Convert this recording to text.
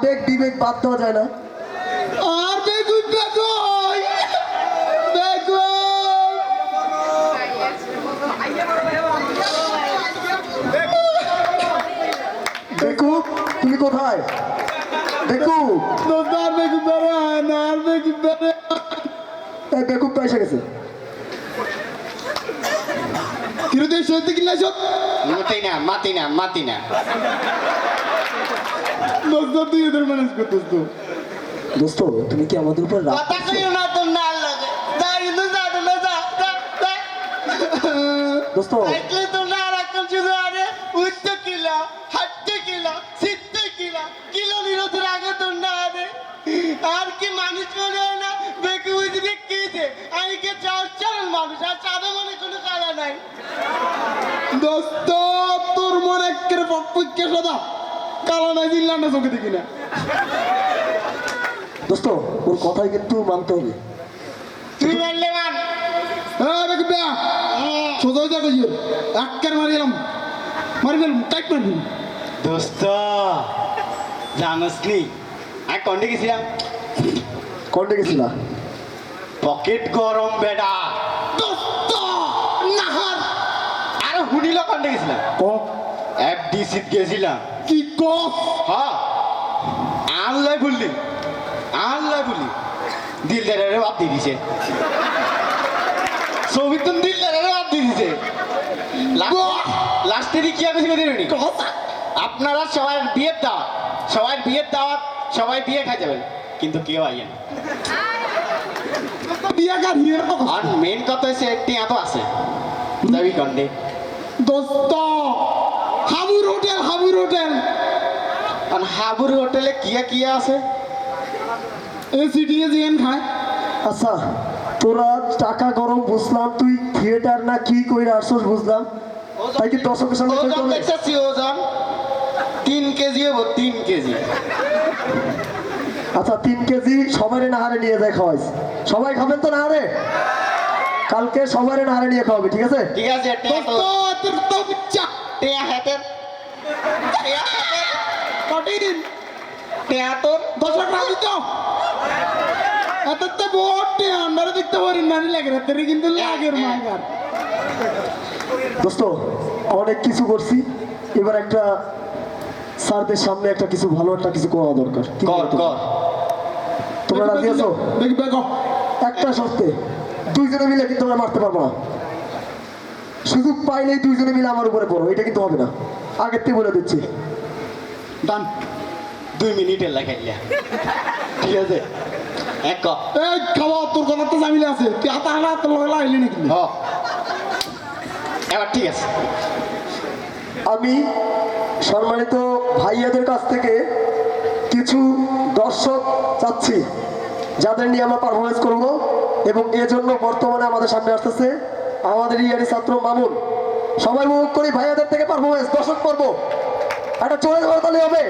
আবেগ বিবেক বাদ দেওয়া যায় না। আর বেগুন বেগুন বেগুন দেখু তুমি কোথায়? দেখু আর বেগুন বেড়ান আর বেগুন বেড়ান এই বেকুব তো এসে গেছে। কিরোদের সত্যি কিনা সব মাতি না দোস্ত তুই এদের ম্যানেজ করতেস তো দোস্ত তুমি কি আমাদের উপর রাগ কথা করছো? কইও না তোর না লাগে যা কিন্তু যা না যা দোস্ত আইলে তো না রাখম শুধু আরে উঠতে কিলা হাঁটতে কিলা সিটতে কিলা কিলো নিরোধের আগে তো না আরে আর কি মানুষ মনে হয় না বেকে বুঝলি কি যে আমি কে চাল মানুষ আর চাঁদে মনে কোনো কালা নাই দোস্ত তোর মন একের পক্ষে সদা কালো নাই জিল্লাটা চোখে দেখি না দোস্ত ওর কথাই কিন্তু মানতে হবে। তুই বললে মান হ্যাঁ বেগুন বেয়া সোজা হয়ে যাবে একের মারি এলাম মারি ফেলুন টাইট মারি দোস্ত জানোস নি আমি কন্ডে গেছিলাম কোনটা গেছিলা? পকেট গরম বেডা দোস্ত নাহার আর হুনিল কন্ডে গেছিলাম ক এফডিসি গেছিলাম কি ক হ্যাঁ আল্লাহ বললি দিলদারের বাদ দিয়ে দিছে ছবি তো দিলদারের বাদ দিয়ে দিছে লাস্টে কি আমি দিবনি আপনারা সবার বিয়ের দাওয়াত সবাই বিয়ে খাই যাবেন কিন্তু কেউ আইয়েন বিয়া গাড়ি আর মেন কথা হচ্ছে একটি এত আছে দাবি কন্ডে দোস্ত হাবুর হোটেল আর হাবুর হোটেলে কিয়া আছে এসিডিএ জিএন খায় আচ্ছা তোরা টাকা গরম বুঝলাম, তুই থিয়েটার না কি কইরা আসছস বুঝলাম, তাই কি দর্শকের সামনে কইতে ওজন হবে? দেখছি ওজন 3 কেজি হবো 3 কেজি আচ্ছা 3 কেজি সবারই নাহারে নিয়ে যায় খাওয়াইস, সবাই খাবেন তো নাহারে? কালকে সবারই নাহারে নিয়ে খাওয়াবে, ঠিক আছে? ঠিক আছে দোস্ত তোর তো ইচ্ছা টেয়া হাতের কঠিন টেয়া তোর দর্শক রাজি তো এত বড় আমরা দেখতে পারি নানি লাগে রাতে কিন্তু লাগের মাঙ্গার দোস্ত অনেক কিছু করছি, এবার একটা স্যারদের সামনে একটা কিছু ভালো একটা কিছু করা দরকার। কি কর বলো তোমরা? কর তোমরা রাজি আছো? দেখি বেগো একটা শর্তে, দুইজনে মিলে কিন্তু আমরা মারতে পারবো না, সুযোগ পাইলেই দুইজনে মিলে আমার উপরে পড়ো, এটা কিন্তু হবে না, আগের থেকে বলে দিচ্ছি। ডান 2 মিনিটের লাগাইলা ঠিক আছে এক ক এই খাওয়া তোর কোনো তো জামিলে আছে তুই হাতা হাত লাগলা আইলি নাকি হ এবার ঠিক আছে আমি সম্মানিত ভাইয়াদের কাছ থেকে কিছু দর্শক চাচ্ছি যাদের নিয়ে আমরা পারফরমেন্স করব, এবং এজন্য বর্তমানে আমাদের সামনে আসতেছে আমাদের ইয়ারি ছাত্র মামুন। সবাই উপভোগ করি ভাইয়াদের থেকে পারফরমেন্স, দর্শক পর্ব একটা চলে যাওয়ার তাহলে হবে।